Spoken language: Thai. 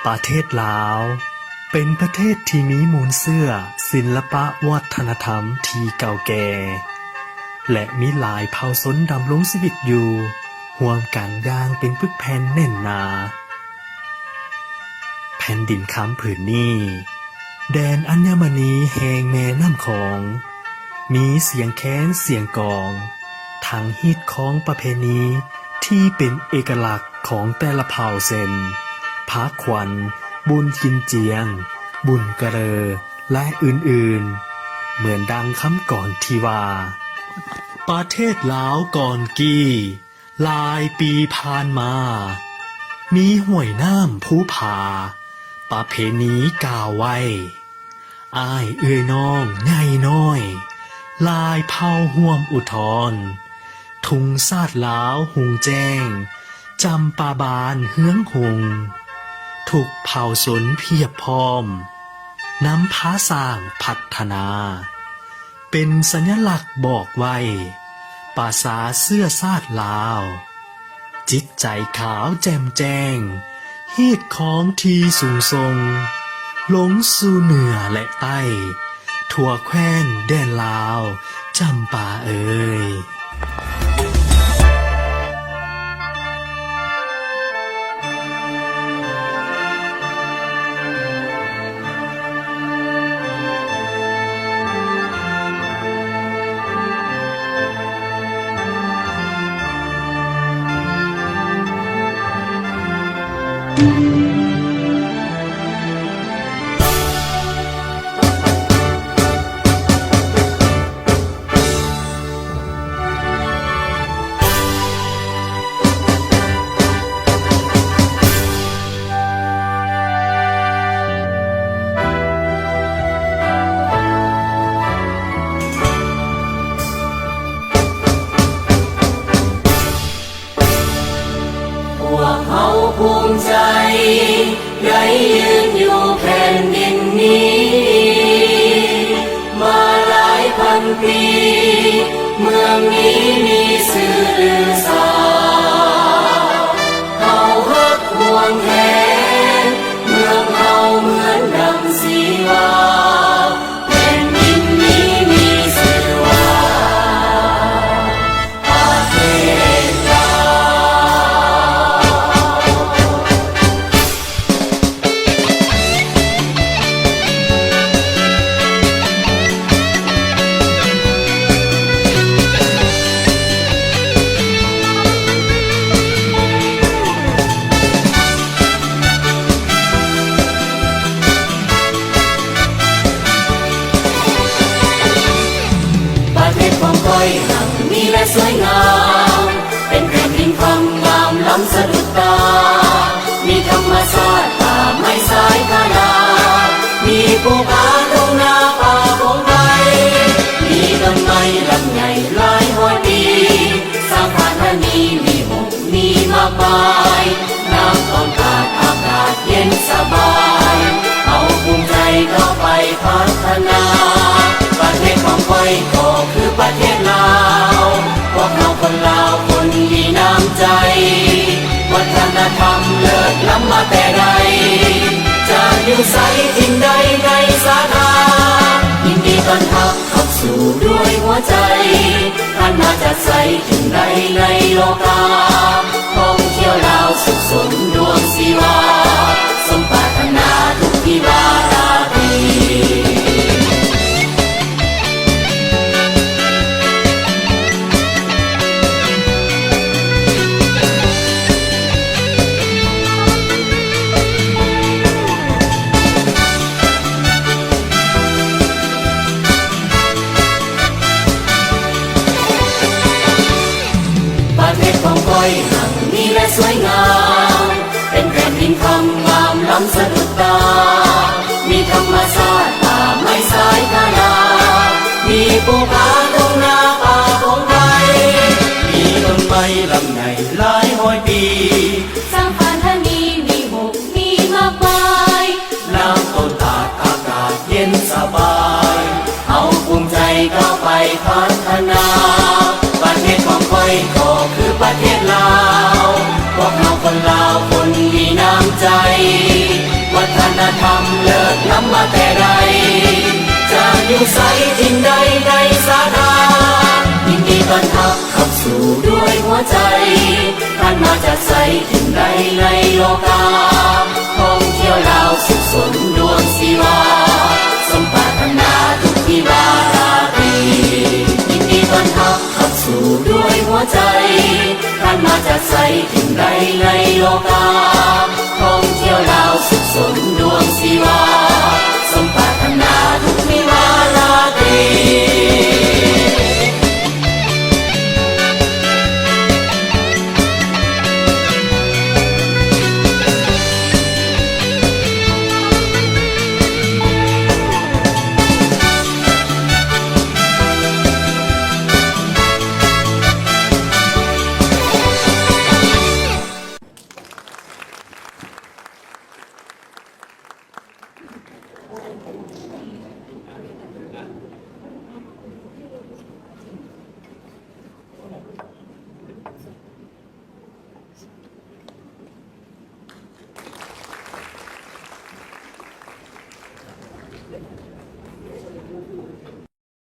ประเทศลาวเป็นประเทศที่มีมูลเสื้อศิลปะวัฒนธรรมที่เก่าแก่และมีหลายเผ่าชนดำรงชีวิตอยู่ร่วมกันอย่างเป็นปึกแผ่นแน่นหนาแผ่นดินค้ำผืนนี้แดนอัญมณีแห่งแม่น้ำของมีเสียงแค้นเสียงกองทางฮิตของประเพณีที่เป็นเอกลักษณ์ของแต่ละเผ่าเซนพาขวัญบุญกินเจียงบุญกระเรอและอื่นๆเหมือนดังคำก่อนที่ว่าประเทศลาวก่อนกี้หลายปีผ่านมามีห้วยน้ำภูผาประเพณีกล่าวไว้อ้ายเอื้อยน้องใหญ่น้อยลายเผาห่วมอุทธรทุงซาดลาวหุงแจ้งจำปาบานเฮืองหงทุกเผ่าสนเพียบพร้อมนำพาสร้างพัฒนาเป็นสัญลักษณ์บอกไว้ภาษาเสื้อซาดลาวจิตใจขาวแจ่มแจ้งเหตุของที่สูงทรงลงสู่เหนือและใต้ทั่วแคว้นแดนลาวจำปาเอ่ยภูมิใจได้ยืนอยู่แผ่นดินนี้มาหลายพันปีเมืองนี้มีชื่อลือสาเฮาฮักห่วงแหนเมืองเฮาเหมือนดังสีวาแผ่นดินนี้มีชื่อว่าประเทศลาวมีและสวยงามเป็นแผ่นดินคำงามล้ำสะดุดตามีธรรมชาติป่าไม้สายคานามีภูผาทงนาป่าของไทยมีต้นไม้ลำใหญ่หลายร้อยปีสร้างพันธนีมีหงมีมากมายน้ำต้นตาดอากาศเย็นสบายเอาภูมิใจเข้าไปพัฒนาประเทศของก้อยก็คือประเทศลาวพวกเราคนลาวคนมีน้ำใจวัฒนธรรมเลิศล้ำมาแต่ใดจะอยู่ไสถิ่นใดในสาขายินดีต้อนรับเข้าสู่ด้วยหัวใจท่านมาจากไสถิ่นใดในโลกาท่องเที่ยวลาวสุขสมดวงศิวาสมปรารถนาทุกที่บาราดีมีและสวยงามเป็นแผ่นดินคำงามล้ำสะดุดตามีธรรมชาติป่าไม้สายคานามีภูผาทงนาป่าของไทยมีต้นไม้ลำใหญ่หลายร้อยปีสร้างพันธนีมีหงมีมากมายน้ำต้นตาดอากาศเย็นสบายเอาภูมิใจเข้าไปพัฒนาประเทศของก้อยก็คือประเทศลาวพวกเราคนลาวคนมีน้ำใจ ล้ำมาแต่ใดจะอยู่ใสทิ้งใดในสาธารยินดีต้อนรับเข้าสู่ด้วยหัวใจท่านมาจากใสทิ้งใดในโลกาท่องเที่ยวลาวสุขสนดวงศิวาสมปรารถนาทุกที่บาราตรียินดีต้อนรับเข้าสู่ด้วยหัวใจท่านมาจากใสทิ้งใดในโลกาท่องเที่ยวลาวสุขสนดวงศิวา